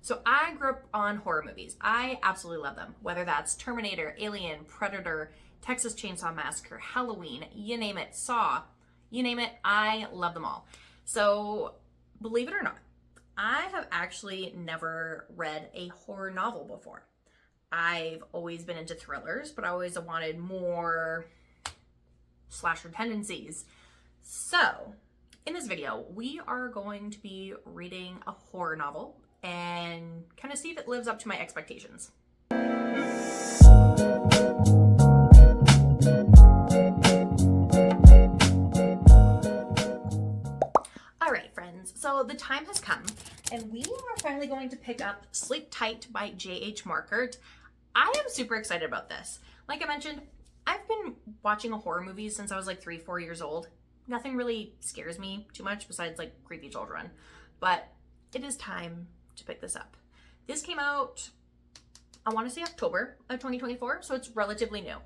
So I grew up on horror movies. I absolutely love them. Whether that's Terminator, Alien, Predator, Texas Chainsaw Massacre, Halloween, you name it, Saw, you name it, I love them all. So believe it or not, I have actually never read a horror novel before. I've always been into thrillers, but I always wanted more slasher tendencies. So in this video, we are going to be reading a horror novel and kind of see if it lives up to my expectations. Alright friends, so the time has come and we are finally going to pick up Sleep Tight by J.H. Markert. I am super excited about this. Like I mentioned, I've been watching horror movies since I was like 3-4 years old. Nothing really scares me too much besides like creepy children, but it is time to pick this up. This came out, I want to say October of 2024, so it's relatively new.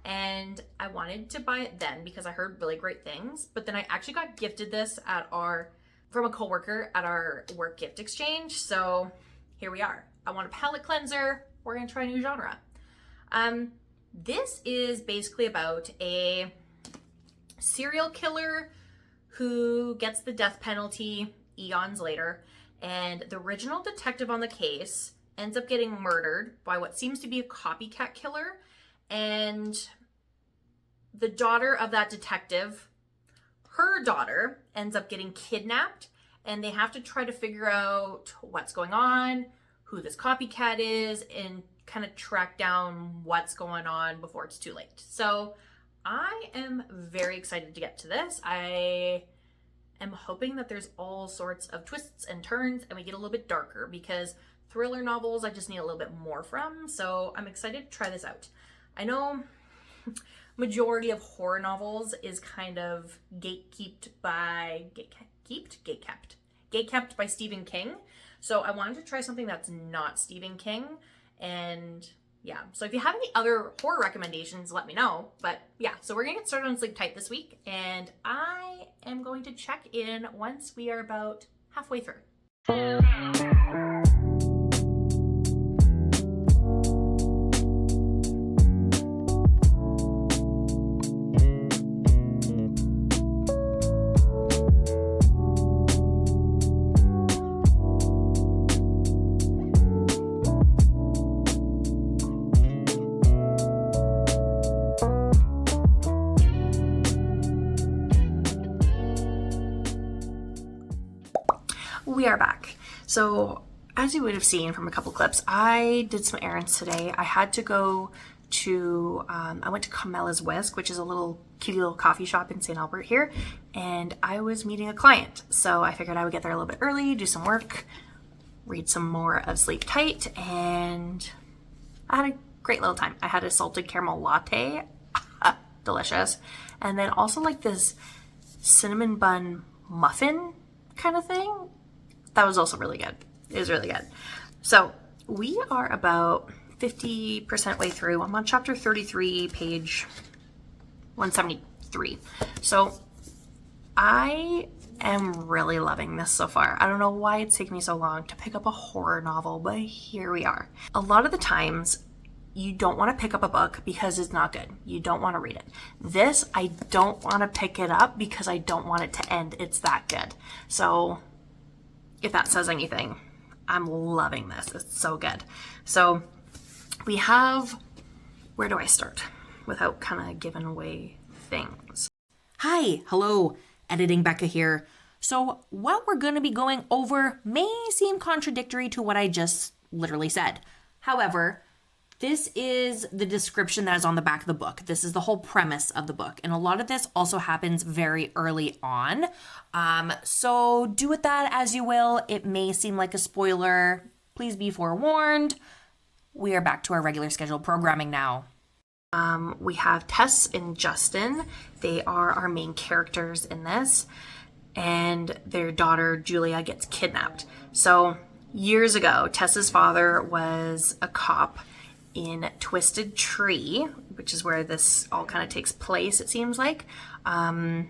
And I wanted to buy it then because I heard really great things, but then I actually got gifted this from a coworker at our work gift exchange. So here we are. I want a palate cleanser. We're gonna try a new genre. This is basically about a serial killer who gets the death penalty eons later, and the original detective on the case ends up getting murdered by what seems to be a copycat killer, and the daughter of that detective, her daughter, ends up getting kidnapped, and they have to try to figure out what's going on, who this copycat is, and kind of track down what's going on before it's too late. So I am very excited to get to this. I am hoping that there's all sorts of twists and turns and we get a little bit darker, because thriller novels I just need a little bit more from. So I'm excited to try this out. I know majority of horror novels is kind of gatekept by Stephen King. So I wanted to try something that's not Stephen King. And yeah, so if you have any other horror recommendations, let me know. But yeah, so we're gonna get started on Sleep Tight this week, and I am going to check in once we are about halfway through. We are back. So as you would have seen from a couple clips, I did some errands today. I had to go to, I went to Carmela's Whisk, which is a little cute little coffee shop in St. Albert here, and I was meeting a client. So I figured I would get there a little bit early, do some work, read some more of Sleep Tight, and I had a great little time. I had a salted caramel latte, delicious, and then also like this cinnamon bun muffin kind of thing. That was also really good. It was really good. So we are about 50% way through. I'm on chapter 33, page 173. So I am really loving this so far. I don't know why it's taken me so long to pick up a horror novel, but here we are. A lot of the times you don't want to pick up a book because it's not good. You don't want to read it. This, I don't want to pick it up because I don't want it to end. It's that good. So if that says anything, I'm loving this. It's so good. So we have, where do I start without kind of giving away things? Hi, hello, editing Becca here. So what we're going to be going over may seem contradictory to what I just literally said. However, this is the description that is on the back of the book. This is the whole premise of the book. And a lot of this also happens very early on. So do with that as you will. It may seem like a spoiler. Please be forewarned. We are back to our regular scheduled programming now. We have Tess and Justin. They are our main characters in this. And their daughter, Julia, gets kidnapped. So years ago, Tess's father was a cop in Twisted Tree, which is where this all kind of takes place, it seems like. And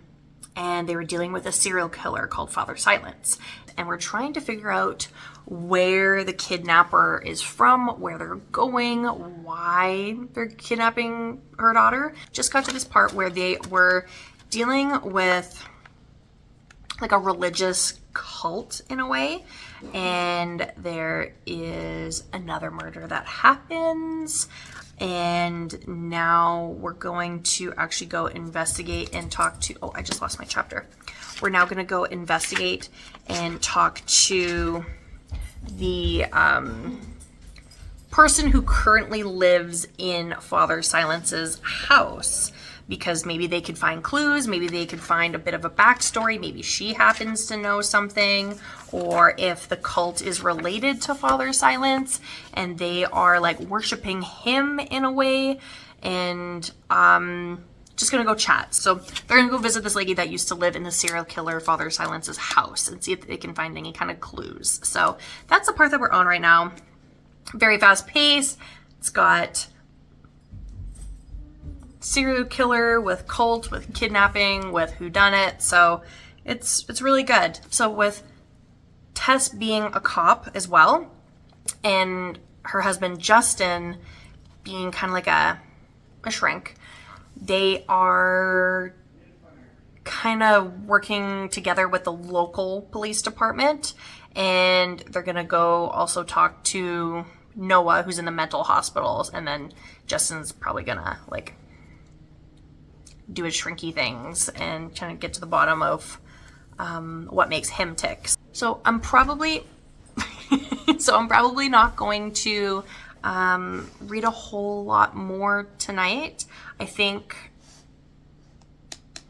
they were dealing with a serial killer called Father Silence. and we're trying to figure out where the kidnapper is from, where they're going, why they're kidnapping her daughter. Just got to this part where they were dealing with like a religious cult in a way, and there is another murder that happens, and now we're going to actually go investigate and talk to, oh, I just lost my chapter. We're now going to go investigate and talk to the person who currently lives in Father Silence's house, because maybe they could find clues, maybe they could find a bit of a backstory, maybe she happens to know something, or if the cult is related to Father Silence and they are like worshiping him in a way, and just gonna go chat. So they're gonna go visit this lady that used to live in the serial killer Father Silence's house and see if they can find any kind of clues. So that's the part that we're on right now. Very fast pace. It's got serial killer with cult, with kidnapping, with whodunit. So it's really good. So with Tess being a cop as well, and her husband Justin being kind of like a shrink, they are kind of working together with the local police department, and they're gonna go also talk to Noah, who's in the mental hospitals, and then Justin's probably gonna like do his shrinky things and trying to get to the bottom of what makes him tick. So I'm probably not going to read a whole lot more tonight. I think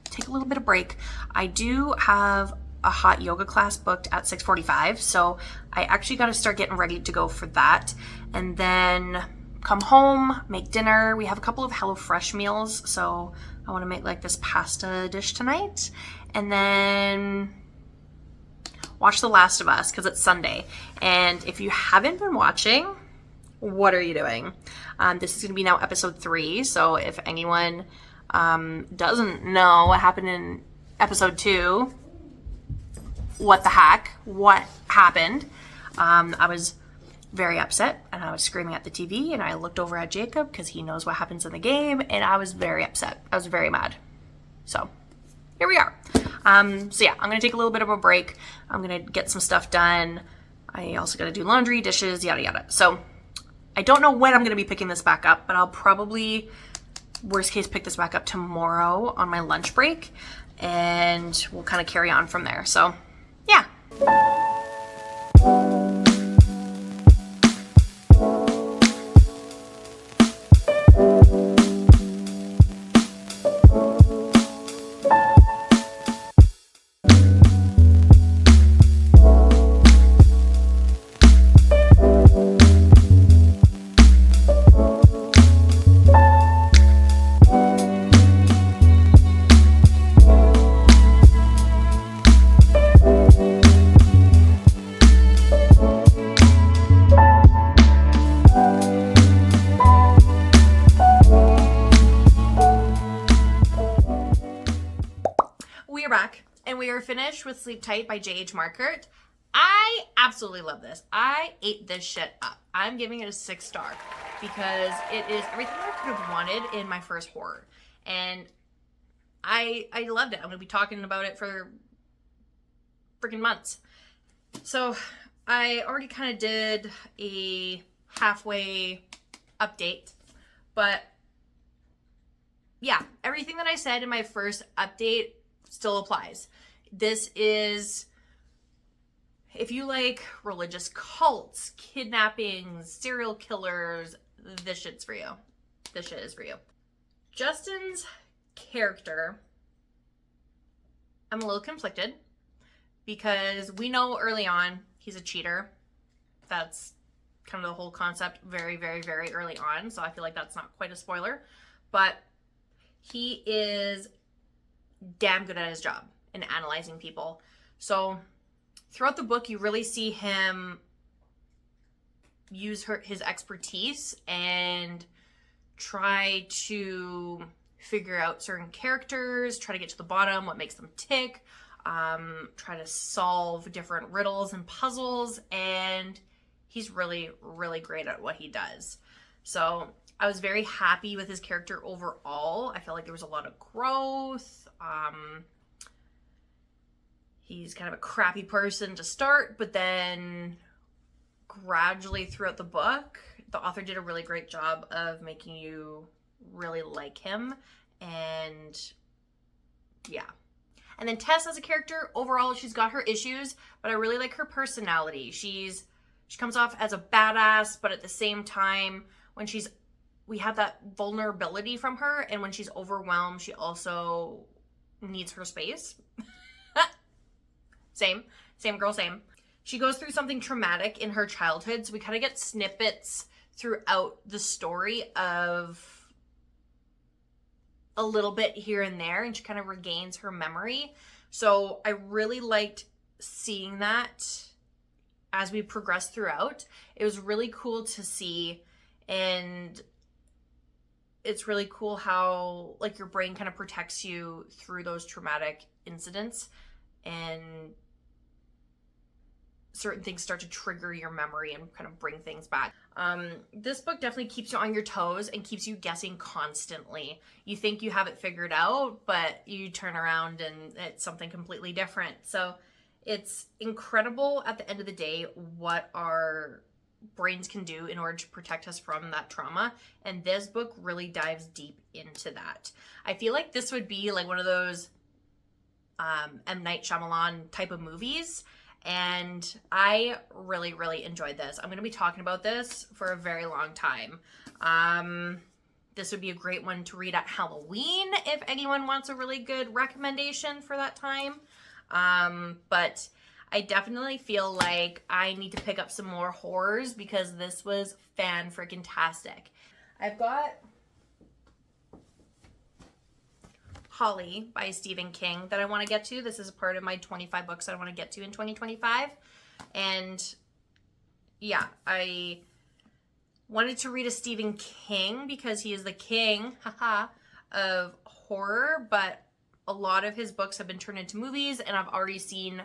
take a little bit of break. I do have a hot yoga class booked at 6:45, so I actually got to start getting ready to go for that, and then come home, make dinner. We have a couple of HelloFresh meals, so I want to make like this pasta dish tonight, and then watch The Last of Us because it's Sunday. And if you haven't been watching, what are you doing? This is going to be now episode 3, so if anyone doesn't know what happened in episode 2, what the heck? What happened? I was very upset, and I was screaming at the TV, and I looked over at Jacob because he knows what happens in the game, and I was very upset. I was very mad. So here we are. So yeah, I'm going to take a little bit of a break. I'm going to get some stuff done. I also got to do laundry, dishes, yada yada. So I don't know when I'm going to be picking this back up, but I'll probably, worst case, pick this back up tomorrow on my lunch break, and we'll kind of carry on from there. So yeah. Finished with Sleep Tight by J.H. Markert. I absolutely love this. I ate this shit up. I'm giving it a 6-star because it is everything I could have wanted in my first horror. And I loved it. I'm going to be talking about it for freaking months. So I already kind of did a halfway update, but yeah, everything that I said in my first update still applies. This is, if you like religious cults, kidnappings, serial killers, this shit's for you. This shit is for you. Justin's character, I'm a little conflicted because we know early on he's a cheater. That's kind of the whole concept very, very, very early on. So I feel like that's not quite a spoiler, but he is damn good at his job in analyzing people. So throughout the book, you really see him use his expertise and try to figure out certain characters, try to get to the bottom, what makes them tick. try to solve different riddles and puzzles, and he's really, really great at what he does. So I was very happy with his character overall. I felt like there was a lot of growth. He's kind of a crappy person to start, but then gradually throughout the book, the author did a really great job of making you really like him. And yeah. And then Tess as a character, overall, she's got her issues, but I really like her personality. She comes off as a badass, but at the same time, when we have that vulnerability from her, and when she's overwhelmed, she also needs her space. Same girl, same. She goes through something traumatic in her childhood, so we kind of get snippets throughout the story of a little bit here and there, and she kind of regains her memory. So I really liked seeing that as we progress throughout. It was really cool to see, and it's really cool how like your brain kind of protects you through those traumatic incidents, and certain things start to trigger your memory and kind of bring things back. This book definitely keeps you on your toes and keeps you guessing constantly. You think you have it figured out, but you turn around and it's something completely different. So it's incredible at the end of the day what our brains can do in order to protect us from that trauma. And this book really dives deep into that. I feel like this would be like one of those M. Night Shyamalan type of movies. And I really, really enjoyed this. I'm going to be talking about this for a very long time. This would be a great one to read at Halloween if anyone wants a really good recommendation for that time. But I definitely feel like I need to pick up some more horrors because this was fan-freaking-tastic. I've got Holly by Stephen King that I want to get to. This is a part of my 25 books that I want to get to in 2025. And yeah, I wanted to read a Stephen King because he is the king, of horror, but a lot of his books have been turned into movies and I've already seen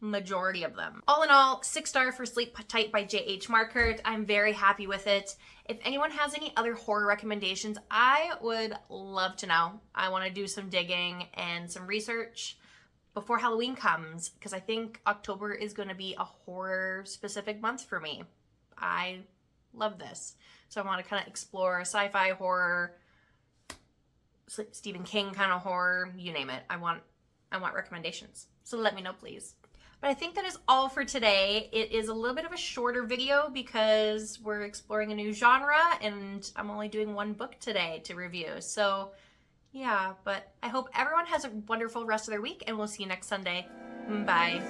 majority of them. All in all, 6-star for Sleep Tight by J.H. Markert. I'm very happy with it. If anyone has any other horror recommendations, I would love to know. I want to do some digging and some research before Halloween comes because I think October is going to be a horror specific month for me. I love this. So I want to kind of explore sci-fi horror, Stephen King kind of horror, you name it. I want recommendations. So let me know, please. But I think that is all for today. It is a little bit of a shorter video because we're exploring a new genre and I'm only doing one book today to review. So yeah, but I hope everyone has a wonderful rest of their week and we'll see you next Sunday. Bye.